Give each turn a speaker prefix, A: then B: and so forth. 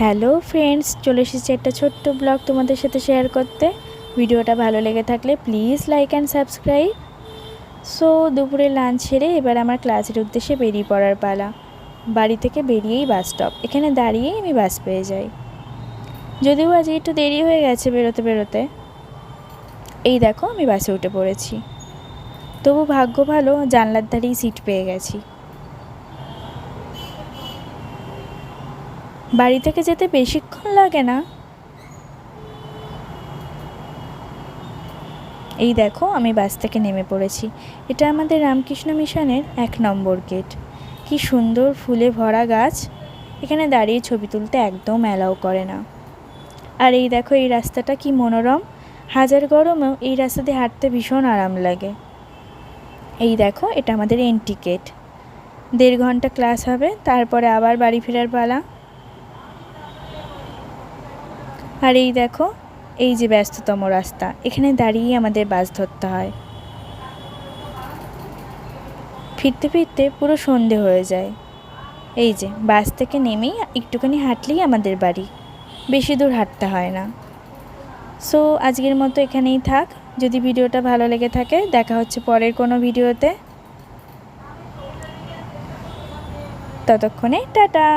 A: Hello friends, চলে এসেছি একটা ছোট্ট ব্লগ তোমাদের সাথে শেয়ার করতে। ভিডিওটা ভালো লেগে থাকলে please like and subscribe. So দুপুরে লাঞ্চ সেরে এবার আমার ক্লাসের উদ্দেশ্যে বেরিয়ে পড়ার পালা। বাড়ি থেকে বেরিয়েই বাস স্টপ, এখানে দাঁড়িয়েই আমি বাস পেয়ে যাই। যদিও আজ একটু দেরি হয়ে গেছে বেরোতে বেরোতে। এই দেখো আমি বাসে উঠে পড়েছি। তবু ভাগ্য ভালো, জানলার ধারেই সিট পেয়ে গেছি। বাড়ি থেকে যেতে বেশিক্ষণ লাগে না। এই দেখো আমি বাস থেকে নেমে পড়েছি। এটা আমাদের রামকৃষ্ণ মিশনের 1 নম্বর গেট। কি সুন্দর ফুলে ভরা গাছ, এখানে দাঁড়িয়ে ছবি তুলতে একদম অ্যালাউ করে না। আর এই দেখো এই রাস্তাটা কি মনোরম, হাজার গরমেও এই রাস্তা দিয়ে হাঁটতে ভীষণ আরাম লাগে। এই দেখো এটা আমাদের এন্ট্রি গেট। 1.5 ঘন্টা ক্লাস হবে, তারপরে আবার বাড়ি ফেরার পালা। আর এই দেখো এই যে ব্যস্ততম রাস্তা, এখানে দাঁড়িয়ে আমাদের বাস ধরতে হয়। ফিরতে ফিরতে পুরো সন্ধে হয়ে যায়। এই যে বাস থেকে নেমেই একটুখানি হাঁটলেই আমাদের বাড়ি, বেশি দূর হাঁটতে হয় না। সো আজকের মতো এখানেই থাক। যদি ভিডিওটা ভালো লেগে থাকে, দেখা হচ্ছে পরের কোনো ভিডিওতে। ততক্ষণে টাটা।